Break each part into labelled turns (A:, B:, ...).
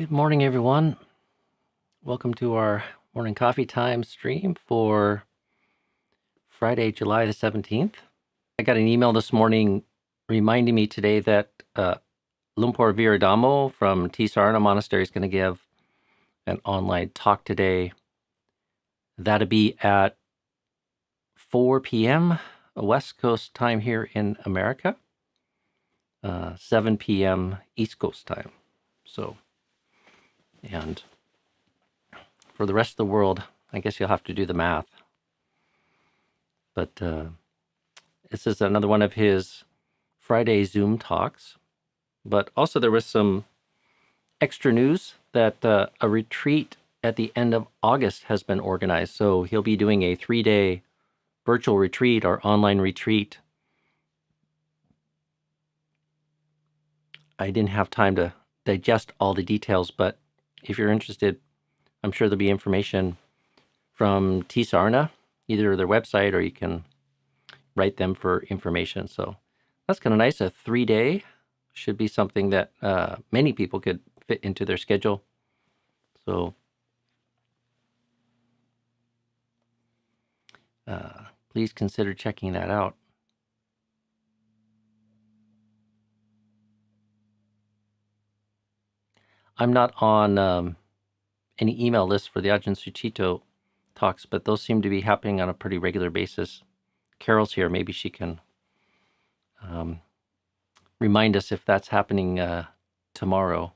A: Good morning, everyone. Welcome to our morning coffee time stream for Friday, July the 17th. I got an email this morning reminding me today that Lumpur Viradamo from Tisarana Monastery is going to give an online talk today. That'll be at 4 p.m. West Coast time here in America, 7 p.m. East Coast time. And for the rest of the world, I guess you'll have to do the math. But this is another one of his Friday Zoom talks. But also there was some extra news that a retreat at the end of August has been organized. So he'll be doing a 3-day virtual retreat or online retreat. I didn't have time to digest all the details, but if you're interested, I'm sure there'll be information from Tisarana, either their website or you can write them for information. So that's kind of nice. A 3-day should be something that many people could fit into their schedule. So please consider checking that out. I'm not on any email list for the Ajahn Sudanto talks, but those seem to be happening on a pretty regular basis. Carol's here. Maybe she can remind us if that's happening tomorrow.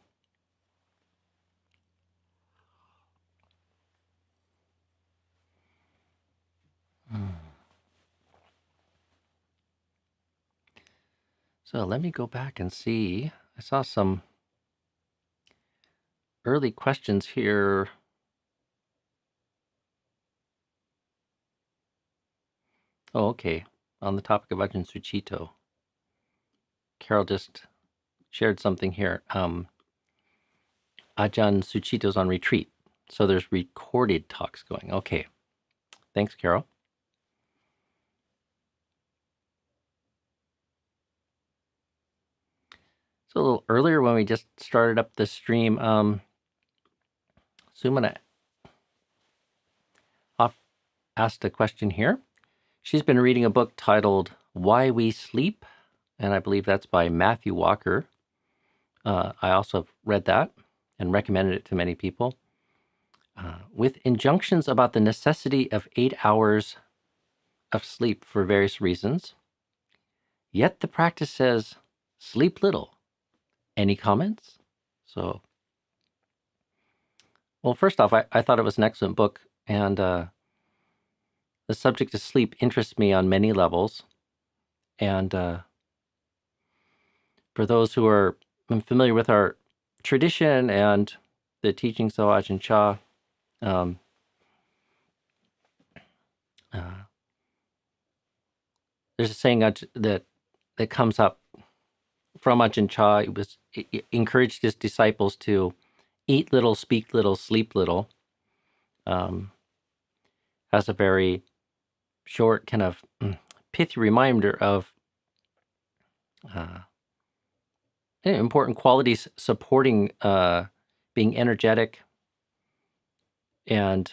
A: So let me go back and see. I saw some early questions here. Oh, okay. On the topic of Ajahn Sudanto. Carol just shared something here. Ajahn Sudanto's on retreat. So there's recorded talks going. Okay. Thanks, Carol. So a little earlier when we just started up the stream, Sumana asked a question here. She's been reading a book titled Why We Sleep, and I believe that's by Matthew Walker. I also read that and recommended it to many people. With injunctions about the necessity of 8 hours of sleep for various reasons. Yet the practice says, sleep little. Any comments? So, well, first off, I thought it was an excellent book, and the subject of sleep interests me on many levels. And for those who are familiar with our tradition and the teachings of Ajahn Chah, there's a saying that comes up from Ajahn Chah. He encouraged his disciples to eat little, speak little, sleep little. Has a very short kind of pithy reminder of important qualities supporting being energetic and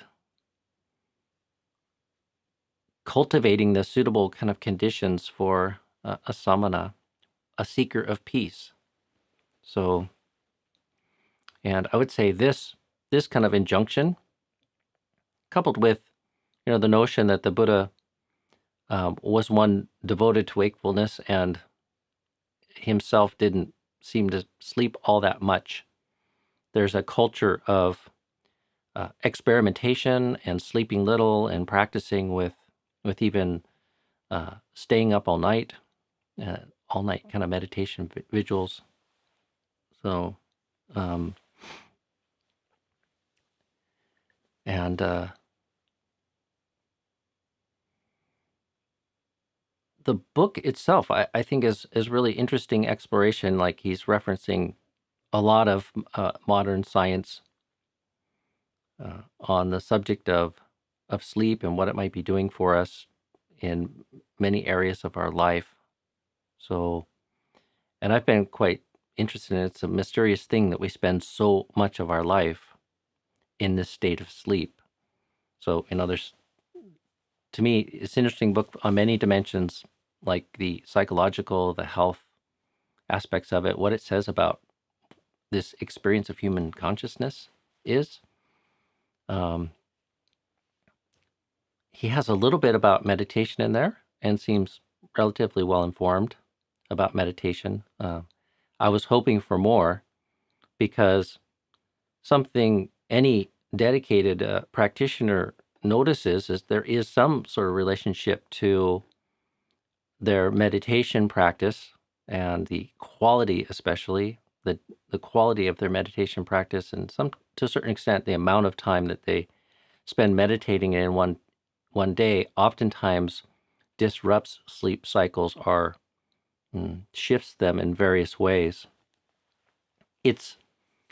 A: cultivating the suitable kind of conditions for a samana, a seeker of peace. So, and I would say this kind of injunction, coupled with, the notion that the Buddha was one devoted to wakefulness and himself didn't seem to sleep all that much. There's a culture of experimentation and sleeping little and practicing with even staying up all night kind of meditation vigils. So, the book itself, I think, is really interesting exploration. Like he's referencing a lot of modern science on the subject of sleep and what it might be doing for us in many areas of our life. So, and I've been quite interested in. It's a mysterious thing that we spend so much of our life in this state of sleep. So, to me, it's an interesting book on many dimensions, like the psychological, the health aspects of it, what it says about this experience of human consciousness is. He has a little bit about meditation in there and seems relatively well informed about meditation. I was hoping for more, because something any dedicated practitioner notices is there is some sort of relationship to their meditation practice and the quality, especially the quality of their meditation practice, and to a certain extent the amount of time that they spend meditating in one day oftentimes disrupts sleep cycles or shifts them in various ways. It's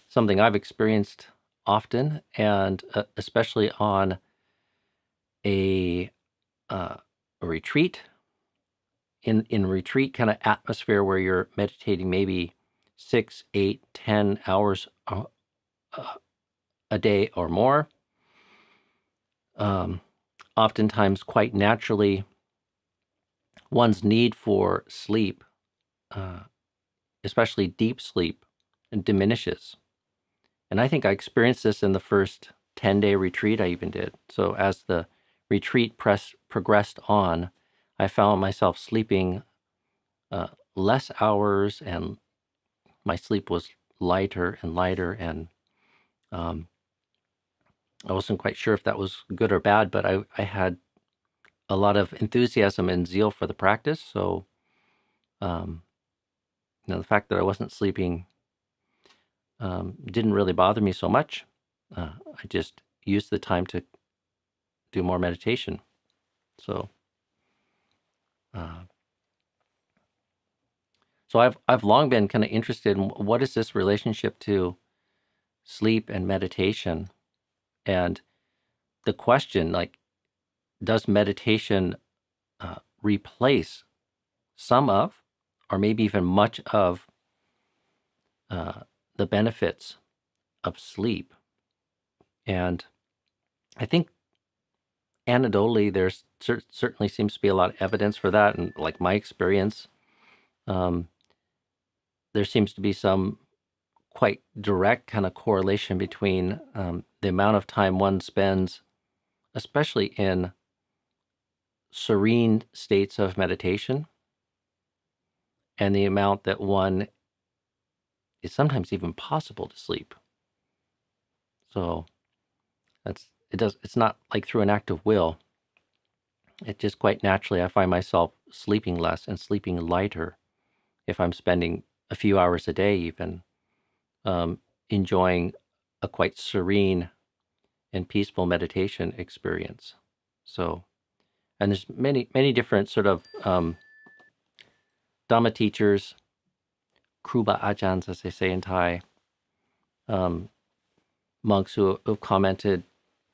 A: something I've experienced often, and especially on a retreat, in retreat kind of atmosphere where you're meditating maybe 6, 8, 10 hours a day or more. Oftentimes, quite naturally, one's need for sleep, especially deep sleep, diminishes. And I think I experienced this in the first 10-day retreat I even did. So as the retreat progressed on, I found myself sleeping less hours, and my sleep was lighter and lighter. And I wasn't quite sure if that was good or bad, but I had a lot of enthusiasm and zeal for the practice. So, the fact that I wasn't sleeping didn't really bother me so much. I just used the time to do more meditation. So, I've long been kind of interested in what is this relationship to sleep and meditation, and the question, like, does meditation replace some of, or maybe even much of, the benefits of sleep? And I think anecdotally, there's certainly seems to be a lot of evidence for that, and like my experience, there seems to be some quite direct kind of correlation between the amount of time one spends, especially in serene states of meditation, and the amount that one is sometimes even possible to sleep. So it's not like through an act of will. It just quite naturally, I find myself sleeping less and sleeping lighter if I'm spending a few hours a day even enjoying a quite serene and peaceful meditation experience. So, and there's many different sort of Dhamma teachers, Kruba Ajahns, as they say in Thai, monks who have commented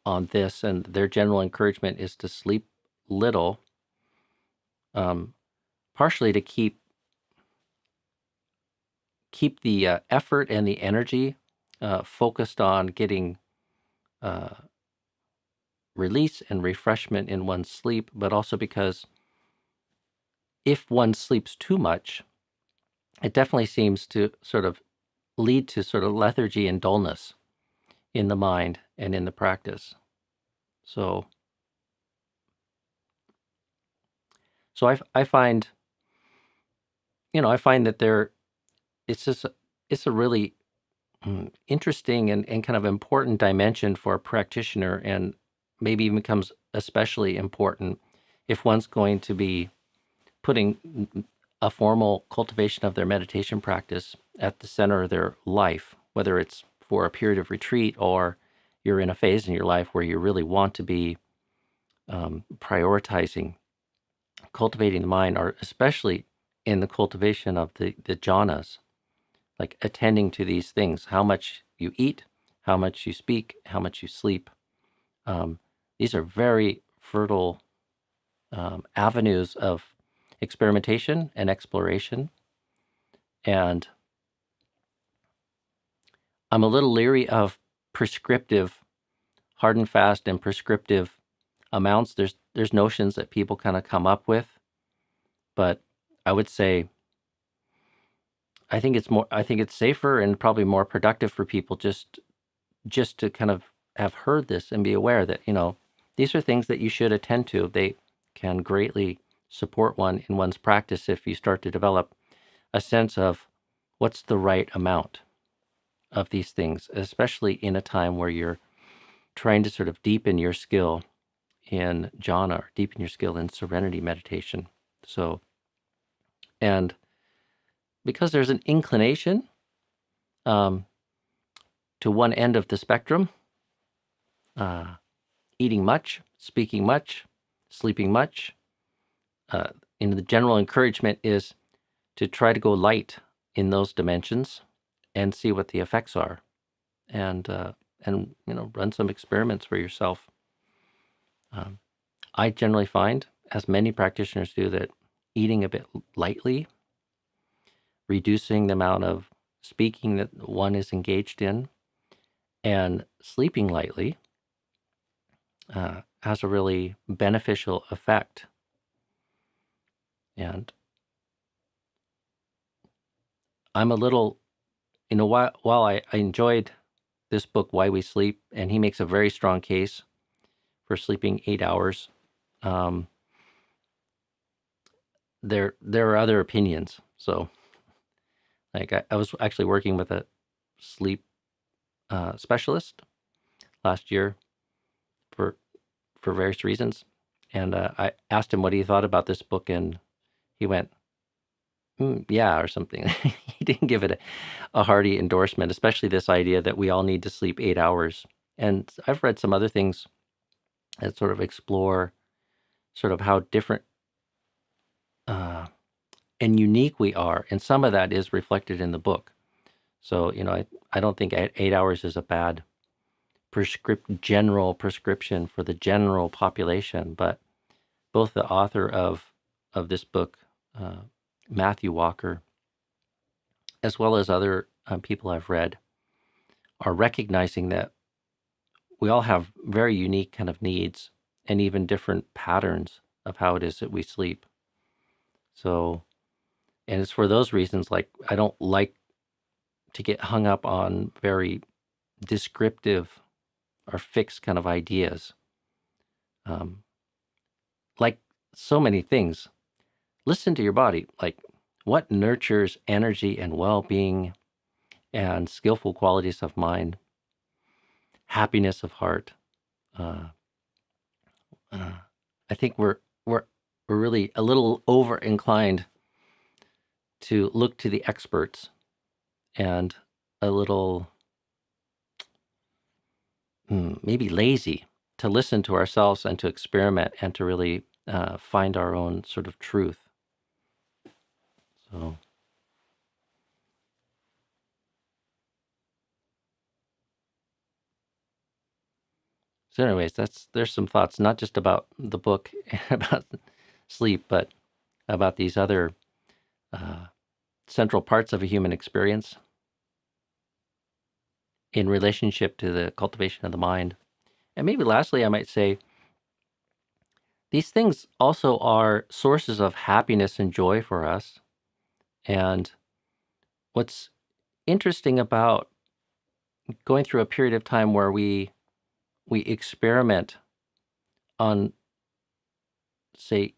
A: on this, and their general encouragement is to sleep little, partially to keep the effort and the energy focused on getting release and refreshment in one's sleep, but also because if one sleeps too much, it definitely seems to sort of lead to sort of lethargy and dullness in the mind and in the practice. So I find, that it's a really interesting and kind of important dimension for a practitioner, and maybe even becomes especially important if one's going to be putting a formal cultivation of their meditation practice at the center of their life, whether it's for a period of retreat or you're in a phase in your life where you really want to be prioritizing cultivating the mind, or especially in the cultivation of the jhanas, like attending to these things, how much you eat, how much you speak, how much you sleep. These are very fertile avenues of experimentation and exploration. And I'm a little leery of prescriptive, hard and fast and prescriptive amounts. There's notions that people kind of come up with, but I would say I think it's safer and probably more productive for people just to kind of have heard this and be aware that, these are things that you should attend to. They can greatly support one in one's practice if you start to develop a sense of what's the right amount of these things, especially in a time where you're trying to sort of deepen your skill in jhana, or deepen your skill in serenity meditation. So, and because there's an inclination to one end of the spectrum, eating much, speaking much, sleeping much, the general encouragement is to try to go light in those dimensions and see what the effects are, and run some experiments for yourself. I generally find, as many practitioners do, that eating a bit lightly, reducing the amount of speaking that one is engaged in, and sleeping lightly has a really beneficial effect. And I'm a little, while I enjoyed this book, Why We Sleep, and he makes a very strong case for sleeping 8 hours, there are other opinions. So, like, I was actually working with a sleep specialist last year for various reasons, and I asked him what he thought about this book, and he went, yeah, or something. He didn't give it a hearty endorsement, especially this idea that we all need to sleep 8 hours. And I've read some other things that sort of explore sort of how different and unique we are, and some of that is reflected in the book. So, I don't think 8 hours is a bad general prescription for the general population, but both the author of this book, Matthew Walker, as well as other people I've read, are recognizing that we all have very unique kind of needs and even different patterns of how it is that we sleep. So, and it's for those reasons, like, I don't like to get hung up on very descriptive or fixed kind of ideas. Like so many things, listen to your body. Like, what nurtures energy and well-being and skillful qualities of mind, happiness of heart. I think we're really a little over inclined to look to the experts, and a little maybe lazy to listen to ourselves and to experiment and to really find our own sort of truth. So anyways, there's some thoughts, not just about the book about sleep, but about these other central parts of a human experience in relationship to the cultivation of the mind. And maybe lastly, I might say, these things also are sources of happiness and joy for us. And what's interesting about going through a period of time where we experiment on, say,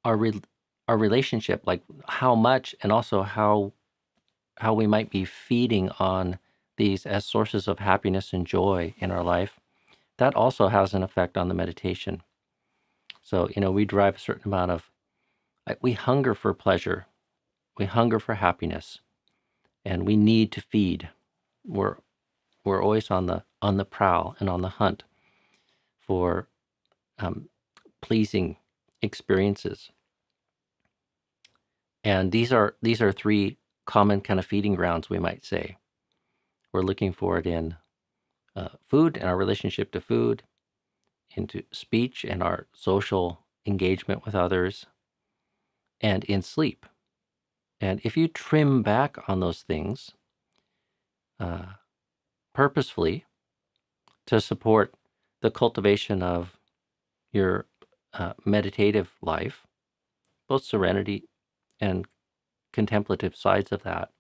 A: our relationship, like how much, and also how we might be feeding on these as sources of happiness and joy in our life, that also has an effect on the meditation. So, we drive a certain amount of, we hunger for pleasure, we hunger for happiness, and we need to feed. We're always on the prowl and on the hunt for pleasing experiences. And these are three common kind of feeding grounds, we might say. We're looking for it in food and our relationship to food, into speech and our social engagement with others, and in sleep. And if you trim back on those things, purposefully to support the cultivation of your meditative life, both serenity and contemplative sides of that,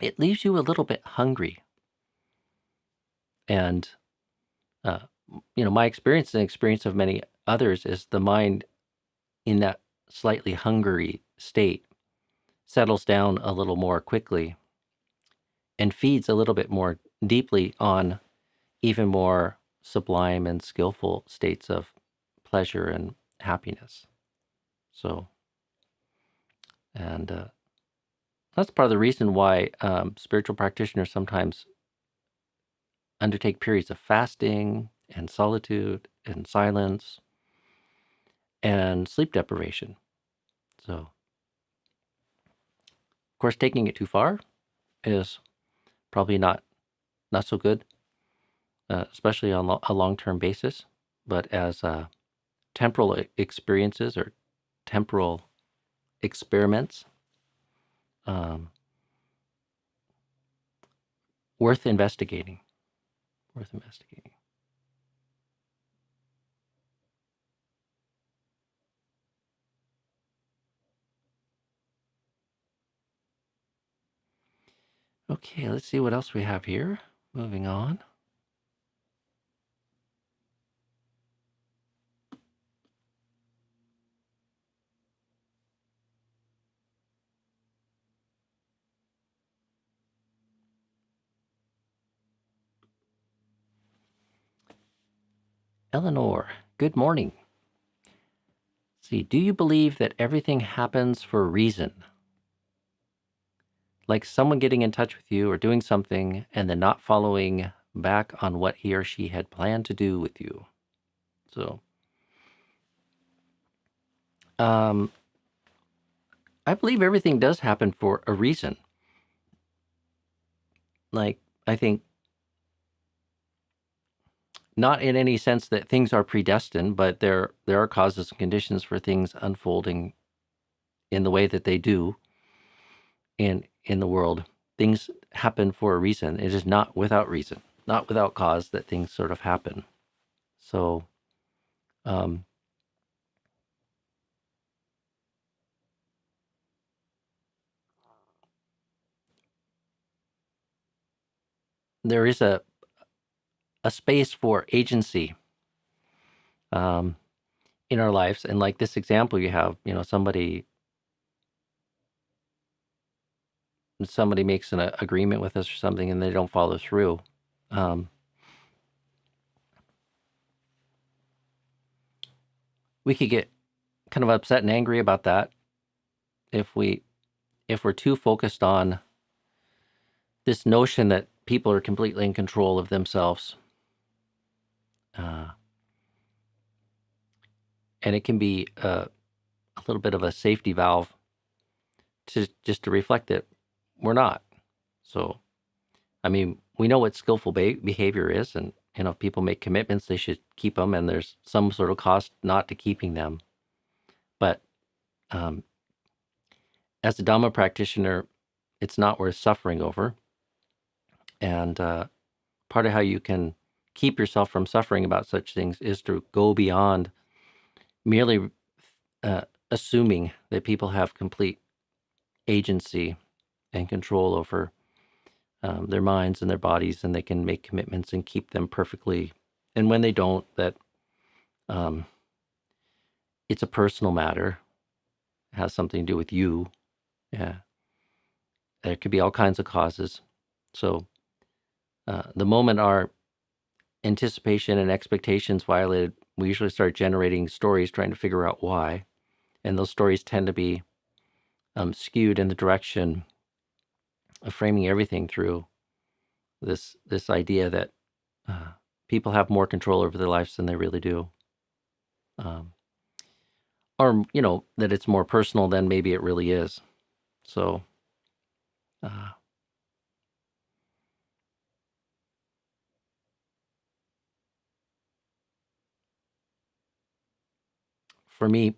A: it leaves you a little bit hungry. And, my experience and the experience of many others is the mind in that slightly hungry state settles down a little more quickly and feeds a little bit more deeply on even more sublime and skillful states of pleasure and happiness. So, and that's part of the reason why spiritual practitioners sometimes undertake periods of fasting and solitude and silence and sleep deprivation. So, of course, taking it too far is probably not so good, especially on a long-term basis. But as temporal experiences or temporal experiments, worth investigating. Worth investigating. Okay, let's see what else we have here. Moving on. Eleanor, good morning. Let's see, do you believe that everything happens for a reason? Like someone getting in touch with you or doing something and then not following back on what he or she had planned to do with you. So, I believe everything does happen for a reason. Like, I think not in any sense that things are predestined, but there are causes and conditions for things unfolding in the way that they do in the world. Things happen for a reason. It is not without reason, not without cause that things sort of happen. So, there is a space for agency in our lives. And like this example you have, somebody makes an agreement with us or something and they don't follow through. We could get kind of upset and angry about that if we're too focused on this notion that people are completely in control of themselves. And it can be a little bit of a safety valve to just to reflect that we're not. So, I mean, we know what skillful behavior is, and if people make commitments, they should keep them, and there's some sort of cost not to keeping them. But as a Dhamma practitioner, it's not worth suffering over. And part of how you can keep yourself from suffering about such things is to go beyond merely assuming that people have complete agency and control over their minds and their bodies, and they can make commitments and keep them perfectly. And when they don't, that it's a personal matter. It has something to do with you. Yeah. There could be all kinds of causes. So the moment our anticipation and expectations violated, we usually start generating stories trying to figure out why. And those stories tend to be skewed in the direction of framing everything through this idea that people have more control over their lives than they really do. Or, that it's more personal than maybe it really is. So, for me,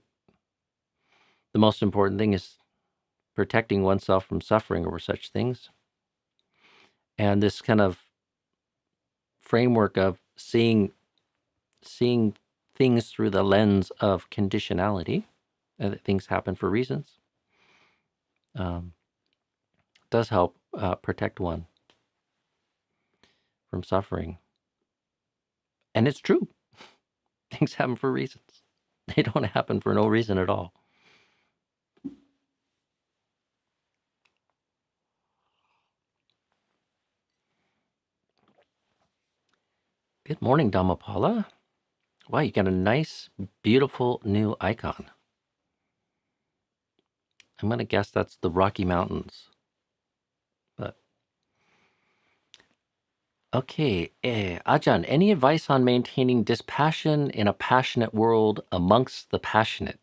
A: the most important thing is protecting oneself from suffering over such things. And this kind of framework of seeing things through the lens of conditionality, and that things happen for reasons, does help protect one from suffering. And it's true. Things happen for reasons. They don't happen for no reason at all. Good morning, Dhammapala. Wow, you got a nice, beautiful new icon. I'm going to guess that's the Rocky Mountains. But okay, Ajahn, any advice on maintaining dispassion in a passionate world amongst the passionate?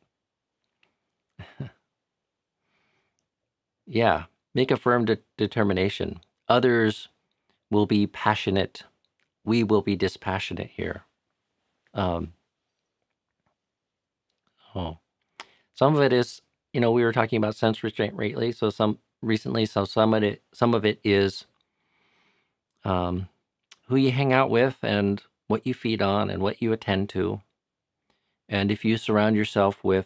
A: Yeah, make a firm determination. Others will be passionate. We will be dispassionate here. Some of it is, we were talking about sense restraint lately. So some of it is who you hang out with and what you feed on and what you attend to. And if you surround yourself with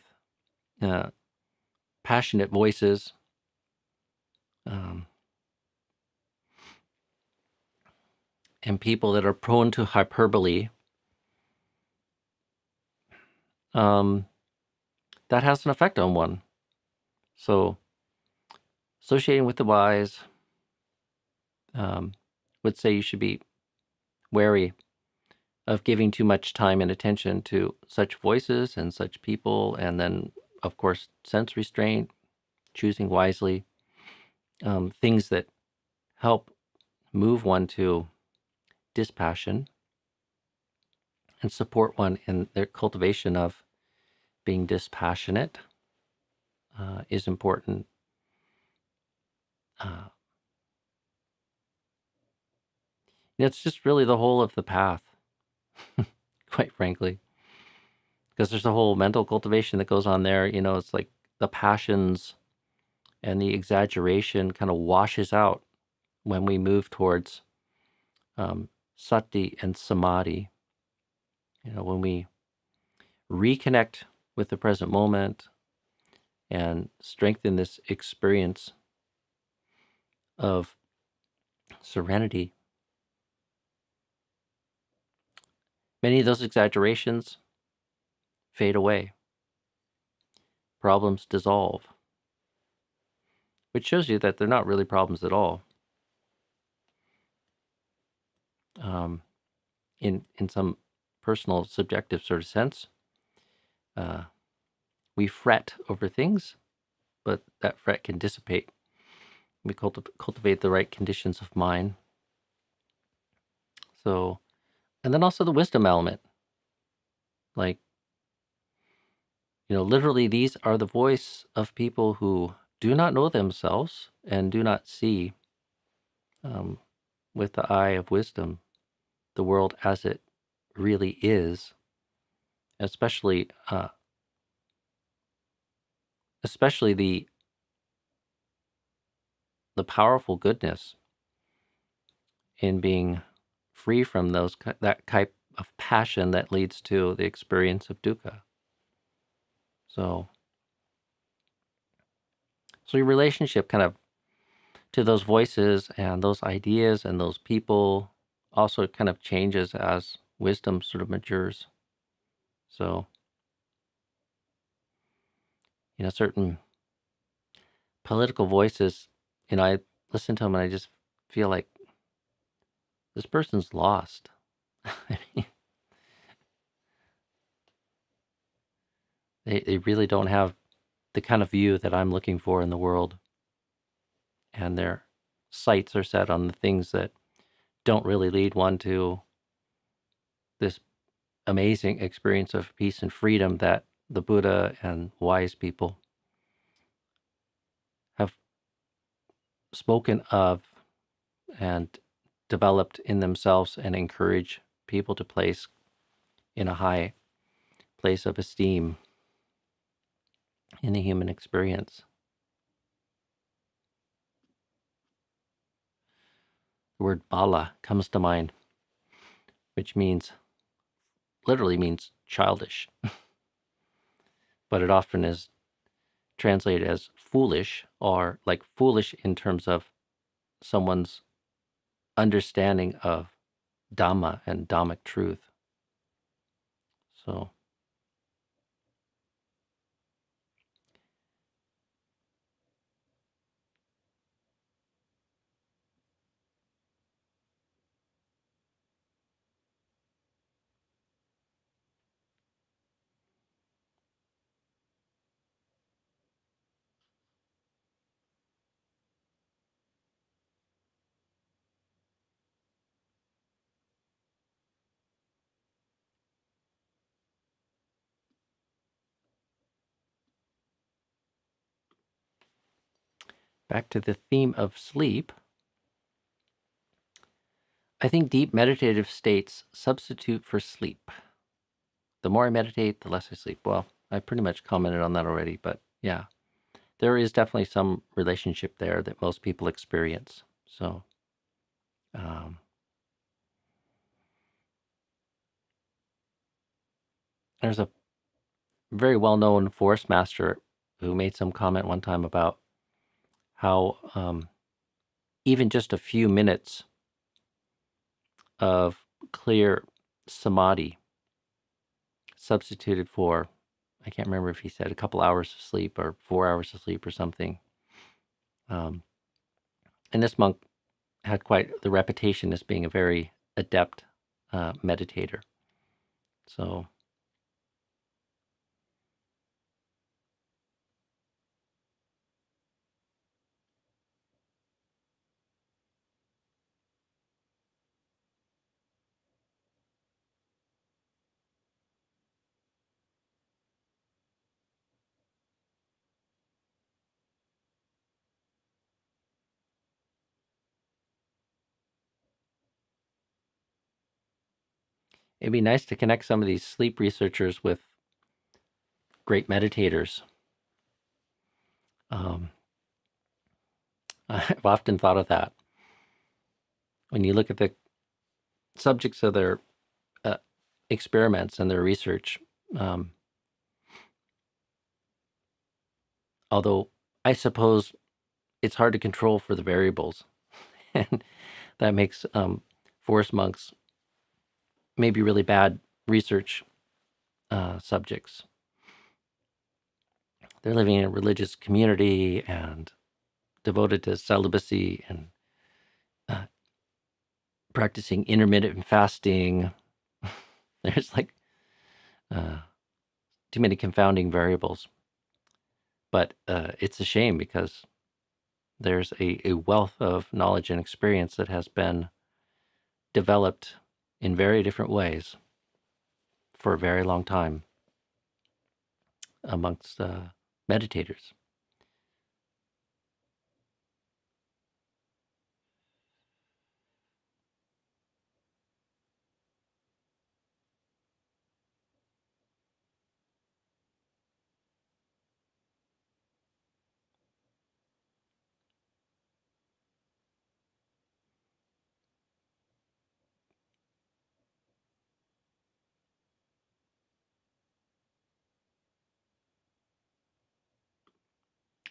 A: passionate voices, and people that are prone to hyperbole, that has an effect on one. So associating with the wise, would say you should be wary of giving too much time and attention to such voices and such people. And then, of course, sense restraint, choosing wisely, things that help move one to dispassion and support one in their cultivation of being dispassionate is important. It's just really the whole of the path, quite frankly, because there's a whole mental cultivation that goes on there. It's like the passions and the exaggeration kind of washes out when we move towards sati and samadhi. When we reconnect with the present moment and strengthen this experience of serenity, many of those exaggerations fade away. Problems dissolve, which shows you that they're not really problems at all. In some personal, subjective sort of sense, we fret over things, but that fret can dissipate. We cultivate the right conditions of mind. So, and then also the wisdom element. Like, literally these are the voice of people who do not know themselves and do not see with the eye of wisdom the world as it really is, especially the powerful goodness in being free from that type of passion that leads to the experience of dukkha. So your relationship kind of to those voices and those ideas and those people also kind of changes as wisdom sort of matures. So, certain political voices, I listen to them and I just feel like this person's lost. I mean, they really don't have the kind of view that I'm looking for in the world. And their sights are set on the things that don't really lead one to this amazing experience of peace and freedom that the Buddha and wise people have spoken of and developed in themselves and encourage people to place in a high place of esteem in the human experience. The word bala comes to mind, which literally means childish, but it often is translated as foolish, or like foolish in terms of someone's understanding of Dhamma and Dhammic truth. So back to the theme of sleep. I think deep meditative states substitute for sleep. The more I meditate, the less I sleep. Well, I pretty much commented on that already, but yeah, there is definitely some relationship there that most people experience. So, there's a very well-known forest master who made some comment one time about how even just a few minutes of clear samadhi substituted for, I can't remember if he said a couple hours of sleep or 4 hours of sleep or something. And this monk had quite the reputation as being a very adept meditator. So it'd be nice to connect some of these sleep researchers with great meditators. I've often thought of that. When you look at the subjects of their experiments and their research, although I suppose it's hard to control for the variables, and that makes forest monks maybe really bad research subjects. They're living in a religious community and devoted to celibacy and practicing intermittent fasting. There's like too many confounding variables. But it's a shame because there's a wealth of knowledge and experience that has been developed in very different ways for a very long time amongst meditators.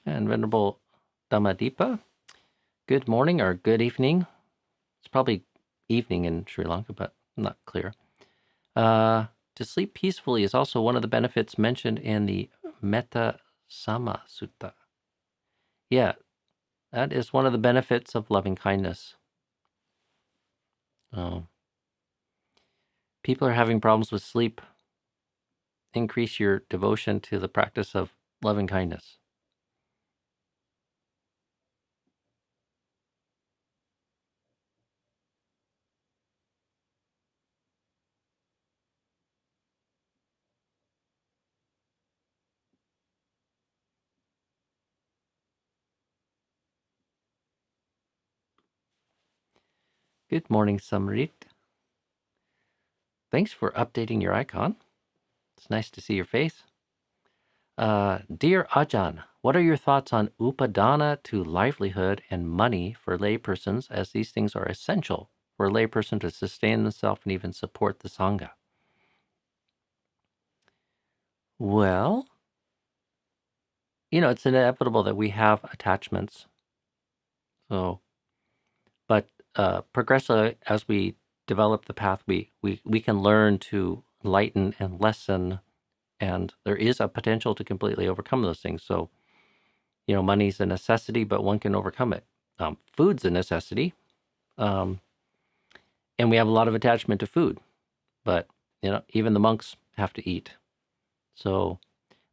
A: And Venerable Dhammadipa, good morning or good evening. It's probably evening in Sri Lanka, but not clear. To sleep peacefully is also one of the benefits mentioned in the Mettanisamsa Sutta. Yeah, that is one of the benefits of loving kindness. People are having problems with sleep. Increase your devotion to the practice of loving kindness. Good morning, Samrit. Thanks for updating your icon. It's nice to see your face. Dear Ajahn, What are your thoughts on Upādāna to livelihood and money for laypersons, as these things are essential for a layperson to sustain themselves and even support the Sangha? Well, it's inevitable that we have attachments. So, but progressively, as we develop the path, we can learn to lighten and lessen, and there is a potential to completely overcome those things. So, money's a necessity, but one can overcome it. Food's a necessity, and we have a lot of attachment to food, but even the monks have to eat. So,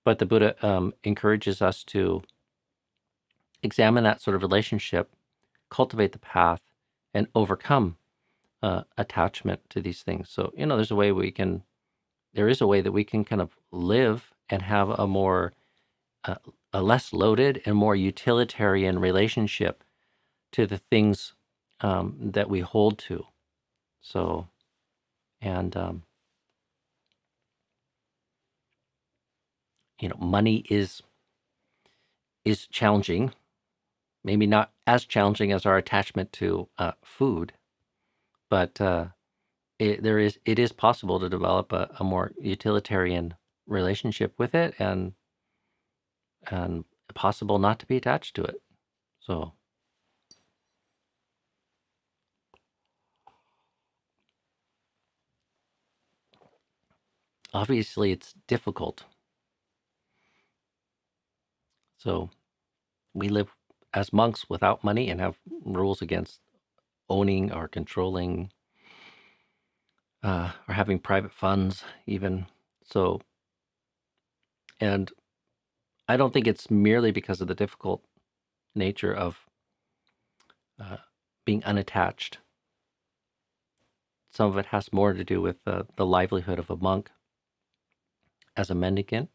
A: but the Buddha encourages us to examine that sort of relationship, cultivate the path, and overcome attachment to these things. So, there is a way that we can kind of live and have a more, a less loaded and more utilitarian relationship to the things that we hold to. So, and, money is challenging, maybe not as challenging as our attachment to food, but it is possible to develop a more utilitarian relationship with it, and possible not to be attached to it. So, obviously it's difficult. So we live as monks without money and have rules against owning or controlling or having private funds even. So, and I don't think it's merely because of the difficult nature of being unattached. Some of it has more to do with the livelihood of a monk as a mendicant,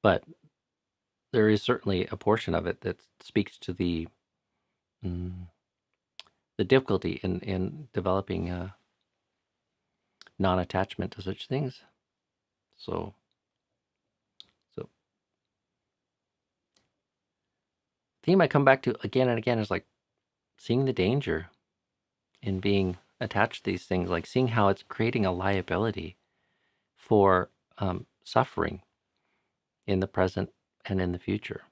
A: but there is certainly a portion of it that speaks to the difficulty in developing non-attachment to such things. So the theme I come back to again and again is like seeing the danger in being attached to these things, like seeing how it's creating a liability for suffering in the present and in the future.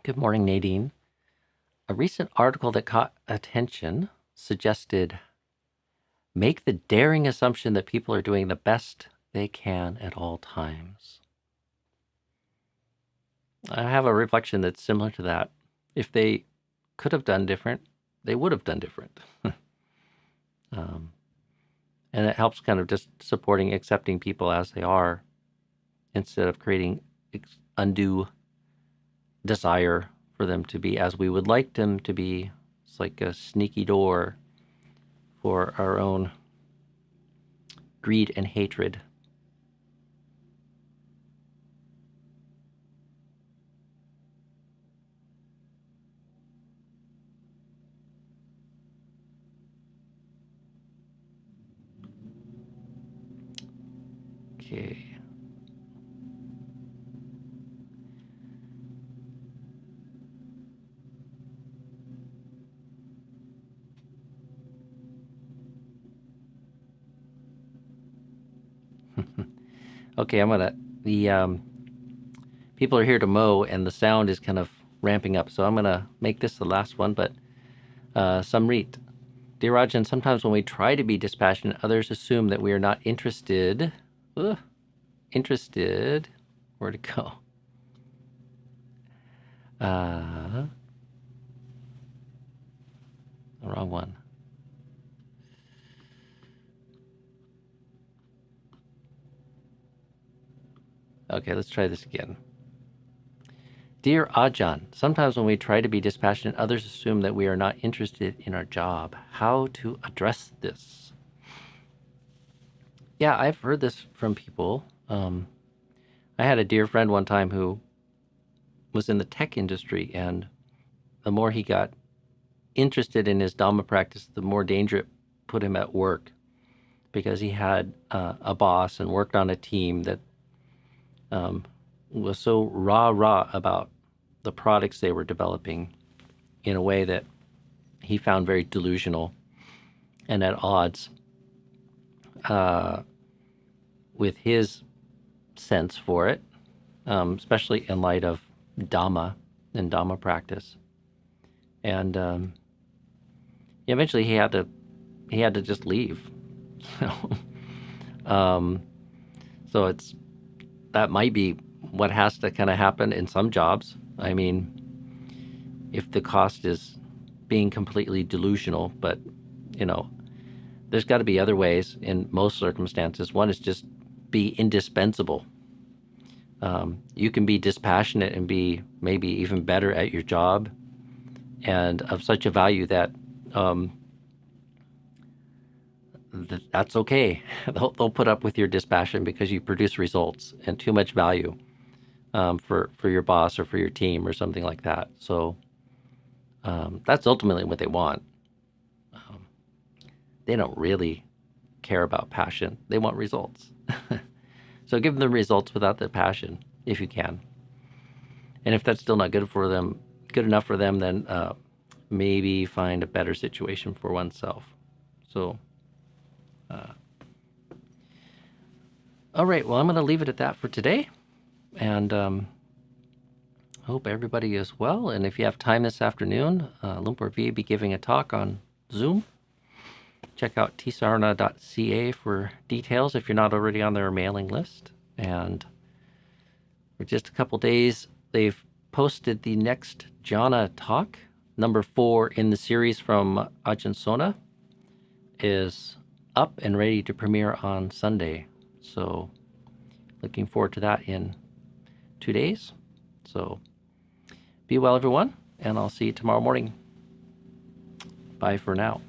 A: Good morning, Nadine. A recent article that caught attention suggested make the daring assumption that people are doing the best they can at all times. I have a reflection that's similar to that. If they could have done different, they would have done different. And it helps kind of just supporting, accepting people as they are, instead of creating undue desire for them to be as we would like them to be. It's like a sneaky door for our own greed and hatred. Okay. Okay, the people are here to mow and the sound is kind of ramping up, so I'm gonna make this the last one, but Samrit. Dear Rajan, sometimes when we try to be dispassionate, others assume that we are not interested. Interested. Where'd it go? The wrong one. Okay, let's try this again. Dear Ajahn, sometimes when we try to be dispassionate, others assume that we are not interested in our job. How to address this? Yeah, I've heard this from people. I had a dear friend one time who was in the tech industry, and the more he got interested in his Dhamma practice, the more danger it put him at work, because he had a boss and worked on a team that was so rah-rah about the products they were developing in a way that he found very delusional and at odds with his sense for it, especially in light of Dhamma and Dhamma practice. And eventually he had to just leave. So that might be what has to kind of happen in some jobs. I mean, if the cost is being completely delusional, but there's got to be other ways in most circumstances. One is just be indispensable. You can be dispassionate and be maybe even better at your job and of such a value that that's okay. They'll put up with your dispassion because you produce results and too much value for your boss or for your team or something like that. So that's ultimately what they want. They don't really care about passion. They want results. So give them the results without the passion, if you can. And if that's still not good enough for them, then maybe find a better situation for oneself. So, all right. Well, I'm going to leave it at that for today, and hope everybody is well. And if you have time this afternoon, Lumpur V will be giving a talk on Zoom. Check out tsarna.ca for details if you're not already on their mailing list. And for just a couple days, they've posted the next jhana talk, number 4 in the series from Ajahn Sudanto, is up and ready to premiere on Sunday. So looking forward to that in 2 days. So be well, everyone, and I'll see you tomorrow morning. Bye for now.